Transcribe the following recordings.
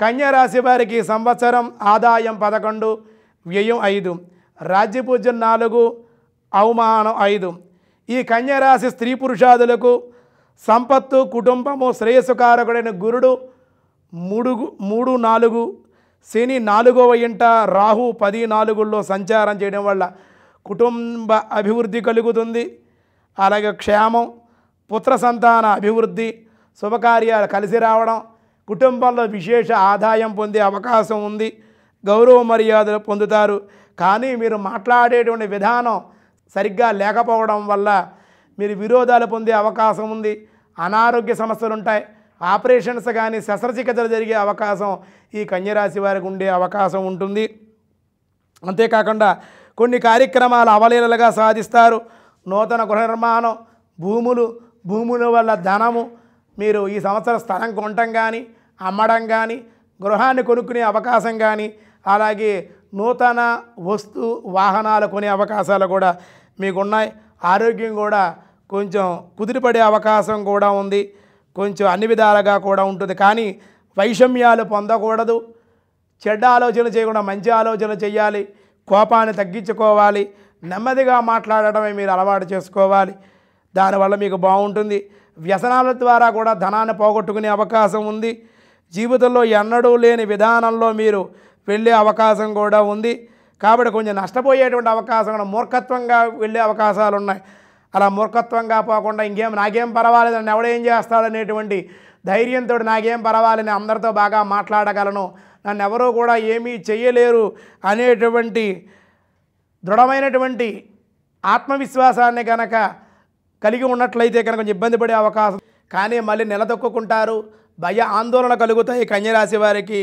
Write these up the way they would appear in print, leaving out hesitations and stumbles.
కన్యా రాశి వారికి సంవత్సరం ఆదాయం 11, వ్యయం 5, రాజ్యపూజ్యం 4, అవమానం 5. ఈ కన్యా రాశి స్త్రీ పురుషాదులకు సంపత్తు, కుటుంబము, శ్రేయస్సుకారకుడైన గురుడు 3, 4, శని 4వ ఇంట, రాహు 10, 4లో సంచారం చేయడం వల్ల కుటుంబ అభివృద్ధి కలుగుతుంది. అలాగే క్షేమం, పుత్ర సంతాన అభివృద్ధి, శుభకార్యాలు కలిసి రావడం, కుటుంబంలో విశేష ఆదాయం పొందే అవకాశం ఉంది. గౌరవ మర్యాదలు పొందుతారు. కానీ మీరు మాట్లాడేటువంటి విధానం సరిగ్గా లేకపోవడం వల్ల మీరు విరోధాలు పొందే అవకాశం ఉంది. అనారోగ్య సమస్యలు ఉంటాయి. ఆపరేషన్స్ కానీ శస్త్రచికిత్సలు జరిగే అవకాశం ఈ కన్యరాశి వారికి ఉండే అవకాశం ఉంటుంది. అంతేకాకుండా కొన్ని కార్యక్రమాలు అవలీలలుగా సాధిస్తారు. నూతన గృహ నిర్మాణం, భూముల వల్ల ధనము, మీరు ఈ సంవత్సరం స్థలం కొనటం కానీ అమ్మడం కానీ గృహాన్ని కొనుక్కునే అవకాశం కానీ అలాగే నూతన వాహనాలు కొనే అవకాశాలు కూడా మీకు ఉన్నాయి. ఆరోగ్యం కూడా కొంచెం కుదిరిపడే అవకాశం కూడా ఉంది. కొంచెం అన్ని విధాలుగా కూడా ఉంటుంది. కానీ వైషమ్యాలు పొందకూడదు. చెడ్డ ఆలోచన చేయకుండా మంచి ఆలోచన చేయాలి. కోపాన్ని తగ్గించుకోవాలి. నెమ్మదిగా మాట్లాడటమే మీరు అలవాటు చేసుకోవాలి. దానివల్ల మీకు బాగుంటుంది. వ్యసనాల ద్వారా కూడా ధనాన్ని పోగొట్టుకునే అవకాశం ఉంది. జీవితంలో ఎన్నడూ లేని విధానంలో మీరు వెళ్ళే అవకాశం కూడా ఉంది. కాబట్టి కొంచెం నష్టపోయేటువంటి అవకాశం కూడా, మూర్ఖత్వంగా వెళ్ళే అవకాశాలు ఉన్నాయి. అలా మూర్ఖత్వంగా పోకుండా నాకేం పర్వాలేదు, నన్ను ఎవడేం చేస్తాడనేటువంటి ధైర్యంతో నాకేం పర్వాలని అందరితో బాగా మాట్లాడగలను, నన్ను ఎవరూ కూడా ఏమీ చెయ్యలేరు అనేటువంటి దృఢమైనటువంటి ఆత్మవిశ్వాసాన్ని కనుక కలిగి ఉన్నట్లయితే కనుక కొంచెం ఇబ్బంది పడే అవకాశం. కానీ మళ్ళీ నిలదొక్కుంటారు. భయ ఆందోళన కలుగుతాయి కన్యరాశి వారికి.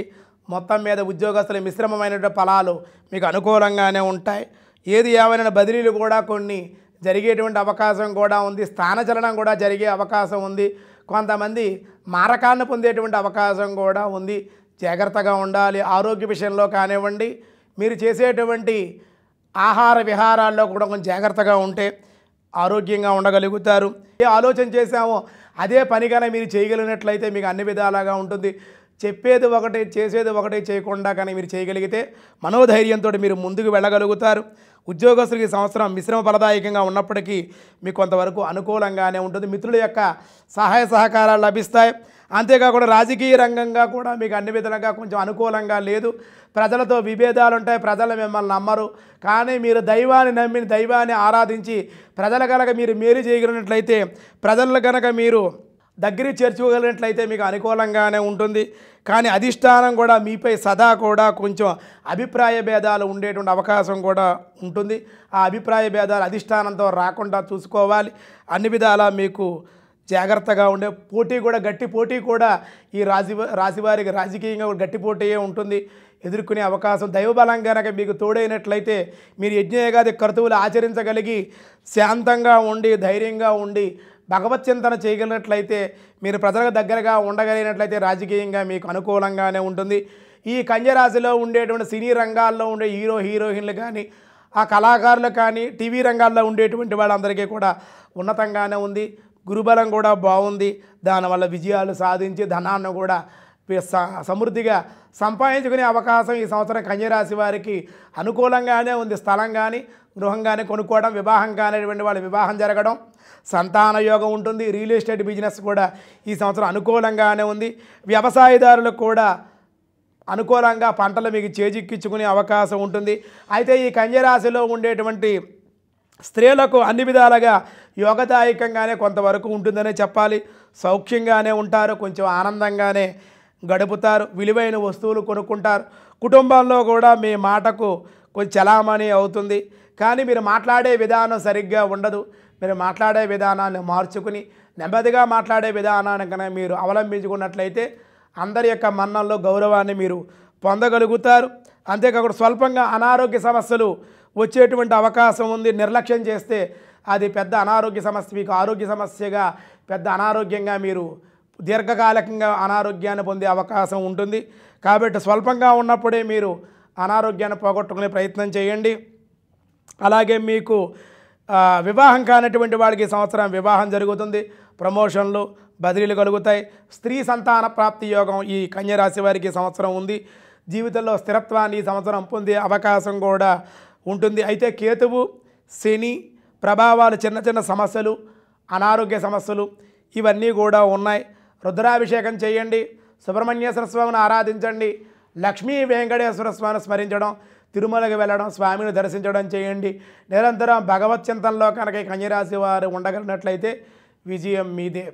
మొత్తం మీద ఉద్యోగస్తుల మిశ్రమమైనటువంటి ఫలాలు మీకు అనుకూలంగానే ఉంటాయి. ఏది ఏమైనా బదిలీలు కూడా కొన్ని జరిగేటువంటి అవకాశం కూడా ఉంది. స్థానచలనం కూడా జరిగే అవకాశం ఉంది. కొంతమంది మారకాన్ని పొందేటువంటి అవకాశం కూడా ఉంది. జాగ్రత్తగా ఉండాలి. ఆరోగ్య విషయంలో కానివ్వండి, మీరు చేసేటువంటి ఆహార విహారాల్లో కూడా కొంచెం జాగ్రత్తగా ఉంటే ఆరోగ్యంగా ఉండగలుగుతారు. ఏ ఆలోచన చేశామో అదే పనిగానే మీరు చేయగలిగినట్లయితే మీకు అన్ని విధాలుగా ఉంటుంది. చెప్పేది ఒకటి, చేసేది ఒకటి చేయకుండా కానీ మీరు చేయగలిగితే మనోధైర్యంతో మీరు ముందుకు వెళ్ళగలుగుతారు. ఉద్యోగస్తులకి సంవత్సరం మిశ్రమ ఫలదాయకంగా ఉన్నప్పటికీ మీకు కొంతవరకు అనుకూలంగానే ఉంటుంది. మిత్రుల యొక్క సహాయ సహకారాలు లభిస్తాయి. అంతేకాకుండా రాజకీయ రంగంగా కూడా మీకు అన్ని విధాలుగా కొంచెం అనుకూలంగా లేదు. ప్రజలతో విభేదాలు ఉంటాయి. ప్రజలు మిమ్మల్ని నమ్మరు. కానీ మీరు దైవాన్ని నమ్మి దైవాన్ని ఆరాధించి ప్రజల కనుక మీరు మేలు చేయగలిగినట్లయితే, ప్రజలు కనుక మీరు దగ్గరికి చేర్చుకోగలిగినట్లయితే మీకు అనుకూలంగానే ఉంటుంది. కానీ అధిష్టానం కూడా మీపై సదా కూడా కొంచెం అభిప్రాయ భేదాలు ఉండేటువంటి అవకాశం కూడా ఉంటుంది. ఆ అభిప్రాయ భేదాలు అధిష్టానంతో రాకుండా చూసుకోవాలి. అన్ని విధాలా మీకు జాగ్రత్తగా ఉండే పోటీ కూడా, గట్టి పోటీ కూడా ఈ రాశివారికి రాజకీయంగా గట్టి పోటీయే ఉంటుంది. ఎదుర్కొనే అవకాశం దైవబలం కనుక మీకు తోడైనట్లయితే మీరు యజ్ఞయాగాది కర్తవ్యాలు ఆచరించగలిగి శాంతంగా ఉండి ధైర్యంగా ఉండి భగవత్ చింతన చేయగలిగినట్లయితే, మీరు ప్రజలకు దగ్గరగా ఉండగలిగినట్లయితే రాజకీయంగా మీకు అనుకూలంగానే ఉంటుంది. ఈ కన్యరాశిలో ఉండేటువంటి సినీ రంగాల్లో ఉండే హీరోయిన్లు కానీ, ఆ కళాకారులు కానీ, టీవీ రంగాల్లో ఉండేటువంటి వాళ్ళందరికీ కూడా ఉన్నతంగానే ఉంది. గురుబలం కూడా బాగుంది. దానివల్ల విజయాలు సాధించి ధనాన్ని కూడా సమృద్ధిగా సంపాదించుకునే అవకాశం ఈ సంవత్సరం కన్యరాశి వారికి అనుకూలంగానే ఉంది. స్థలం కానీ గృహం కానీ కొనుక్కోవడం, వివాహం కానిటువంటి వాళ్ళ వివాహం జరగడం, సంతాన యోగం ఉంటుంది. రియల్ ఎస్టేట్ బిజినెస్ కూడా ఈ సంవత్సరం అనుకూలంగానే ఉంది. వ్యవసాయదారులకు కూడా అనుకూలంగా పంటలు మీకు చేజిక్కించుకునే అవకాశం ఉంటుంది. అయితే ఈ కన్యరాశిలో ఉండేటువంటి స్త్రీలకు అన్ని విధాలుగా యోగదాయకంగానే కొంతవరకు ఉంటుందనే చెప్పాలి. సౌఖ్యంగానే ఉంటారు. కొంచెం ఆనందంగానే గడుపుతారు. విలువైన వస్తువులు కొనుక్కుంటారు. కుటుంబంలో కూడా మీ మాటకు కొంచెం చలామణి అవుతుంది. కానీ మీరు మాట్లాడే విధానం సరిగ్గా ఉండదు. మీరు మాట్లాడే విధానాన్ని మార్చుకుని నెమ్మదిగా మాట్లాడే విధానాన్ని కనుక మీరు అవలంబించుకున్నట్లయితే అందరి యొక్క మన్ననలో గౌరవాన్ని మీరు పొందగలుగుతారు. అంతేకాకుండా స్వల్పంగా అనారోగ్య సమస్యలు వచ్చేటువంటి అవకాశం ఉంది. నిర్లక్ష్యం చేస్తే అది పెద్ద అనారోగ్య సమస్య, మీకు ఆరోగ్య సమస్యగా పెద్ద అనారోగ్యంగా మీరు దీర్ఘకాలికంగా అనారోగ్యాన్ని పొందే అవకాశం ఉంటుంది. కాబట్టి స్వల్పంగా ఉన్నప్పుడే మీరు అనారోగ్యాన్ని పోగొట్టుకునే ప్రయత్నం చేయండి. అలాగే మీకు వివాహం కానటువంటి వాడికి సంవత్సరం వివాహం జరుగుతుంది. ప్రమోషన్లు, బదిలీలు కలుగుతాయి. స్త్రీ సంతాన ప్రాప్తి యోగం ఈ కన్యరాశి వారికి ఈ సంవత్సరం ఉంది. జీవితంలో స్థిరత్వాన్ని ఈ సంవత్సరం పొందే అవకాశం కూడా ఉంటుంది. అయితే కేతువు శని ప్రభావాలు చిన్న చిన్న సమస్యలు, అనారోగ్య సమస్యలు ఇవన్నీ కూడా ఉన్నాయి. రుద్రాభిషేకం చేయండి, సుబ్రహ్మణ్యేశ్వర స్వామిని ఆరాధించండి, లక్ష్మీ వెంకటేశ్వర స్వామిని స్మరించడం, తిరుమలకి వెళ్ళడం, స్వామిని దర్శించడం చేయండి. నిరంతరం భగవత్ చింతనలో కనుక ఈ కన్యరాశి వారు ఉండగలిగినట్లయితే విజయం మీదే.